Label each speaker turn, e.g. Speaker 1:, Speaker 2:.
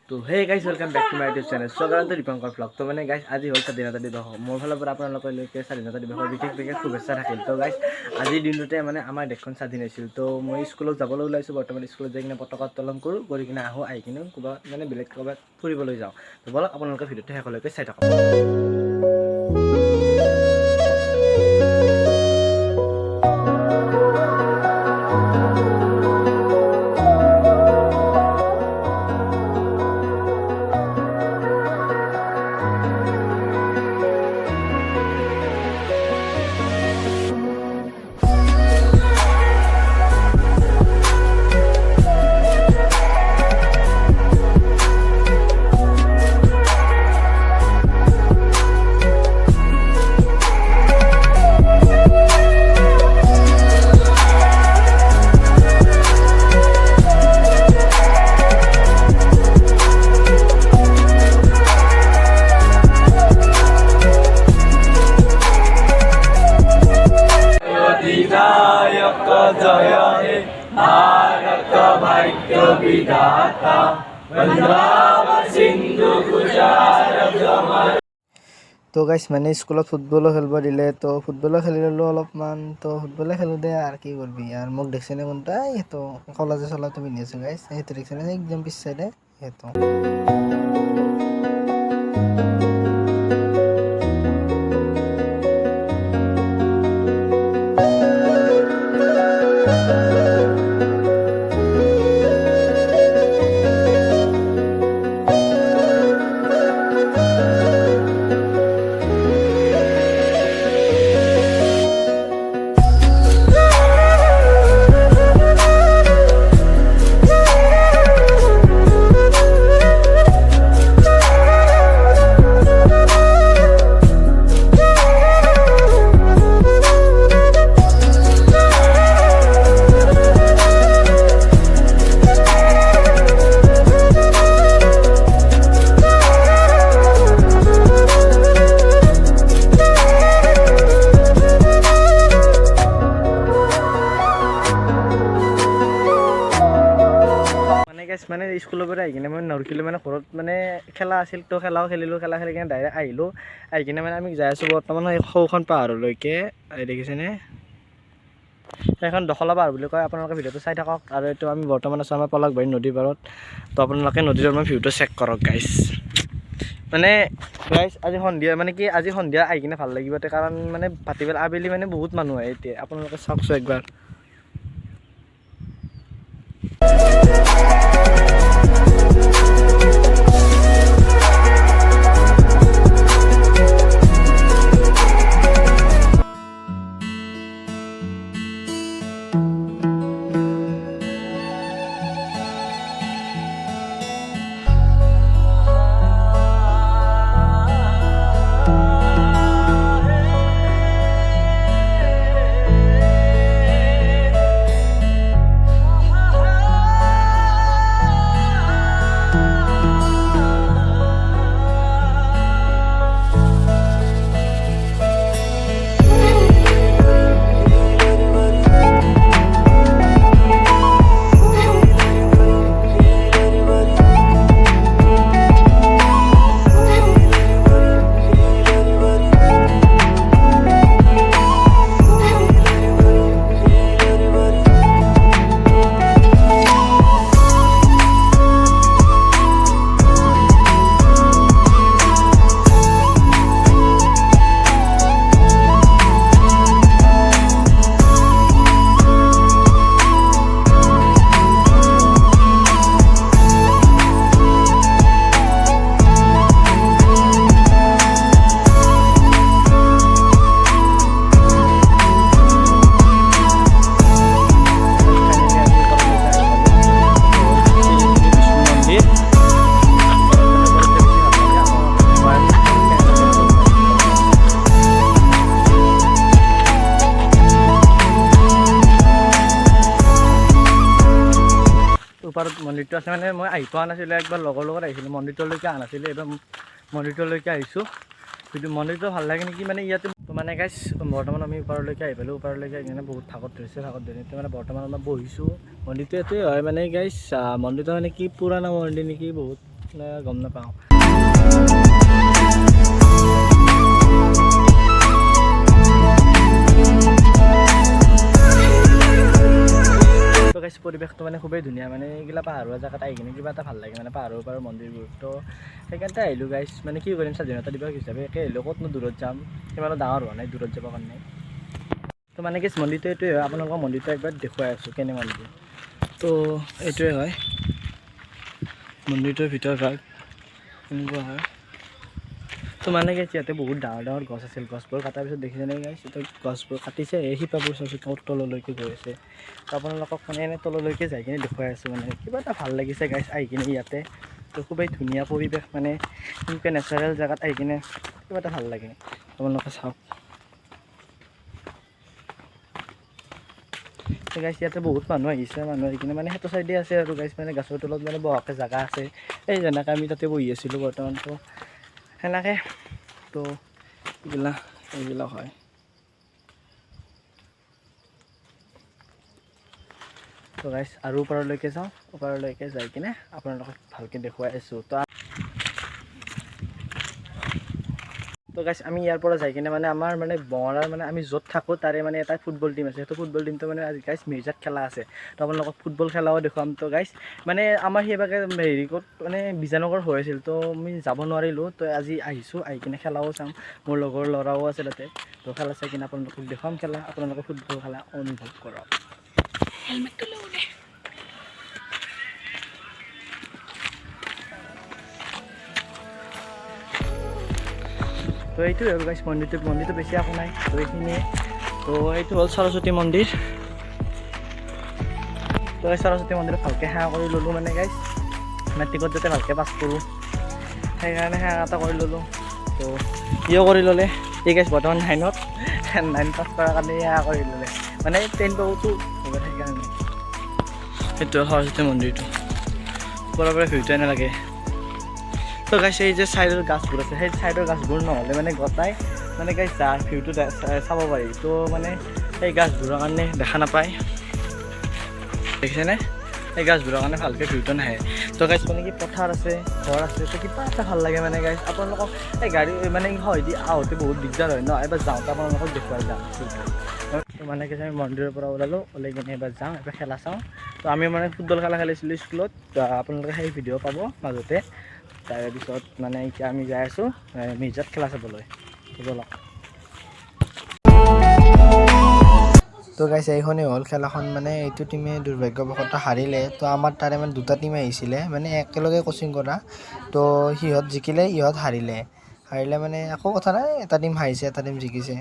Speaker 1: তো hey guys welcome back to my YouTube channel স্বাগত Dipankar blog. তো মানে গাইজ আজি হ'ল স্বাধীনতা দিৱস। মোৰ ফালৰ পৰা আপোনালোকলৈকে স্বাধীনতা দিৱসৰ বিশেষ শুভেচ্ছা থাকিল। তো গাইজ আজিৰ দিনটোতে মানে আমাৰ দেশখন স্বাধীন হৈছিল। তো মই স্কুলত যাবলৈ ওলাইছোঁ, বৰ্তমান স্কুলত যাই কিনে পতাকা উত্তোলন কৰোঁ, কৰি কিনে আহোঁ, আহি কিনে ক'ৰবাত মানে বেলেগ ক'ৰবাত ফুৰিবলৈ যাওঁ। তো বলক আপোনালোকে ভিডিঅ'টো শেষলৈকে চাই থাকক। তো গাইজ মানে স্কুলত ফুটবলো খেলিব দিলে, তো ফুটবলো খেলি ল'লোঁ অলপমান। তো ফুটবলে খেলোঁ দে আৰু কি কৰিবি। আৰু মোক দেখছেনে কোনটা সেইটো কলা যে চলাটো পিন্ধি আছোঁ গাইজ, সেইটো দেখছেনে একদম পিছ চাইডে সেইটো। মানে স্কুলৰ পৰা আহি কিনে মই নৰখিলোঁ, মানে ঘৰত মানে খেলা আছিল, তো খেলাও খেলিলোঁ, খেলা খেলি কিনে ডাইৰেক্ট আহিলোঁ। আহি কিনে মানে আমি যাই আছোঁ বৰ্তমান সেই সৌখন পাহাৰলৈকে, দেখিছেনে সেইখন দখলা পাহাৰ বুলি কয়। আপোনালোকে ভিডিঅ'টো চাই থাকক। আৰু এইটো আমি বৰ্তমান আছোঁ আমাৰ পলাশবাৰী নদীৰ পাৰত। তো আপোনালোকে নদীৰ মই ভিউটো চেক কৰক গাইজ। মানে গাইজ আজি সন্ধিয়া মানে কি আজি সন্ধিয়া আহি কিনে ভাল লাগিব, কাৰণ মানে ভাটিবেলা আবেলি মানে বহুত মানুহ আহে এতিয়া, আপোনালোকে চাওকচোন একবাৰ। ওপৰত মন্দিৰটো আছে, মানে মই আহি পোৱা নাছিলোঁ, একবাৰ লগৰ লগত আহিছিলোঁ, মন্দিৰটোলৈকে অহা নাছিলোঁ, এইবাৰ মন্দিৰটোলৈকে আহিছোঁ। কিন্তু মন্দিৰটো ভাল লাগে নেকি, মানে ইয়াতে মানে গাইজ বৰ্তমান আমি ওপৰলৈকে আহি পালোঁ। ওপৰলৈকে আহি কিনে বহুত ভাগত ধৰিছে, ভাগত ধৰি মানে বৰ্তমান আমাৰ বহিছোঁ। মন্দিৰটো এইটোৱে হয় মানে গাইজ, মন্দিৰটো মানে কি পুৰণা মন্দিৰ নেকি, বহুত গম নাপাওঁ। তো গাইছ পৰিৱেশটো মানে খুবেই ধুনীয়া, মানে এইগিলা পাহাৰৰ জেগাত আহি কিনে কিবা এটা ভাল লাগে, মানে পাহাৰৰ পৰা মন্দিৰবোৰ। তো সেইকাৰণে আহিলোঁ গাইছ, মানে কি কৰিম স্বাধীনতা দিৱস হিচাপে একে আহিলোঁ, ক'তনো দূৰত যাম, সিমানো ডাঙৰ হোৱা নাই দূৰত যাবৰ কাৰণে। তো মানে কি মন্দিৰটো এইটোৱে হয়, আপোনালোকৰ মন্দিৰটো একবাৰ দেখুৱাই আছোঁ কেনে মন্দিৰ। তো এইটোৱে হয় মন্দিৰটোৰ ভিতৰত ভাগ এনেকুৱা হয়। তো মানে কি ইয়াতে বহুত ডাঙৰ ডাঙৰ গছ আছিল, গছবোৰ কটাৰ পিছত দেখিছেনে গাইছ, এতিয়া গছবোৰ কাটিছে, এই শিপাবোৰ চাইছোঁ ক'ত তললৈকে গৈ আছে। তো আপোনালোকক মানে এনেই তললৈকে যাই কিনে দেখুৱাই আছোঁ, মানে কিবা এটা ভাল লাগিছে গাইছ আহি কিনে ইয়াতে। তো খুবেই ধুনীয়া পৰিৱেশ, মানে এনেকৈ নেচাৰেল জেগাত আহি কিনে কিবা এটা ভাল লাগে। আপোনালোকে চাওক গাইছ, ইয়াতে বহুত মানুহ আহিছে, মানুহ আহি কিনে মানে সেইটো চাইডে আছে আৰু গাইছ, মানে গছৰ তলত মানে বহাকে জেগা আছে, এই যেনেকৈ আমি তাতে বহি আছিলোঁ বৰ্তমান। তো সেনেকৈ তো এইবিলাক হয়। তো গাইছ আৰু ওপৰলৈকে যাওঁ, ওপৰলৈকে যাই কিনে আপোনালোকক ভালকৈ দেখুৱাই আছোঁ। তো গাইছ আমি ইয়াৰ পৰা যাই কিনে মানে আমাৰ মানে বঙলাৰ মানে আমি য'ত থাকোঁ তাৰে মানে এটা ফুটবল টিম আছে, সেইটো ফুটবল টিমটো মানে আজি গাইছ মিৰ্জাত খেলা আছে। তো আপোনালোকক ফুটবল খেলাও দেখুৱাম। তো গাইছ মানে আমাৰ সেইভাগে হেৰি ক'ত মানে বিজয়নগৰ হৈ আছিল, তো আমি যাব নোৱাৰিলোঁ। তো আজি আহিছোঁ, আহি কিনে খেলাও চাম, মোৰ লগৰ ল'ৰাও আছে তাতে। তো খেলা চাই কিনে আপোনালোকক দেখুৱাম খেলা, আপোনালোকে ফুটবল খেলা অনুভৱ কৰক। হেলমেটটো লওঁ দে। তো এইটোৱে আৰু গাইছ মন্দিৰটো বেছি একো নাই। তো এইখিনিয়ে, তো এইটো হ'ল সৰস্বতী মন্দিৰ। তো এই সৰস্বতী মন্দিৰত ভালকৈ সেৱা কৰি ল'লোঁ, মানে গাইছ মেট্ৰিকত যাতে ভালকৈ পাছ কৰোঁ সেইকাৰণে সেৱা এটা কৰি ল'লোঁ। তো ইও কৰি ল'লে, এই গাইছ বৰ্তমান 9 পাছ কৰাৰ কাৰণে সেৱা কৰি ল'লে, মানে 10 পাবতো সেইকাৰণে। সেইটো সৰস্বতী মন্দিৰটো ওপৰৰ পৰা ভিউটো এনে লাগে। তো গাইছ এই যে ছাইডৰ গাছবোৰ আছে, সেই ছাইডৰ গাছবোৰ নহ'লে মানে গোটাই মানে গাইছ যাৰ ভিউটো চাব পাৰি। তো মানে সেই গাছবোৰৰ কাৰণে দেখা নাপায়, দেখিছেনে? সেই গাছবোৰৰ কাৰণে ভালকৈ ভিউটো নাহে। তো গাইছ মানে কি পথাৰ আছে, ঘৰ আছে, তো কিবা এটা ভাল লাগে মানে গাইছ। আপোনালোকক এই গাড়ী মানে হয়দি আহোঁতে বহুত দিগদাৰ হয় ন, এবাৰ যাওঁতে আপোনালোকক দেখুৱাই যাম। মানে কি আমি মন্দিৰৰ পৰা ওলালোঁ, ওলাই কিনে এবাৰ যাওঁ, এবাৰ খেলা চাওঁ। তো আমি মানে ফুটবল খেলা খেলিছিলোঁ স্কুলত, আপোনালোকে সেই ভিডিঅ' পাব মাজতে। তাৰপিছত মানে এতিয়া আমি যাই আছোঁ মিৰ্জাত খেলা চাবলৈ। ব'লক। তো গাইছ এইখনেই হ'ল খেলাখন, মানে এইটো টিমে দুৰ্ভাগ্যবশতঃ হাৰিলে। তো আমাৰ তাৰে মানে দুটা টিম আহিছিলে, মানে একেলগে কোচিং কৰা। তো সিহঁত জিকিলে, ইহঁত হাৰিলে মানে একো কথা নাই, এটা টিম হাৰিছে এটা টিম জিকিছে।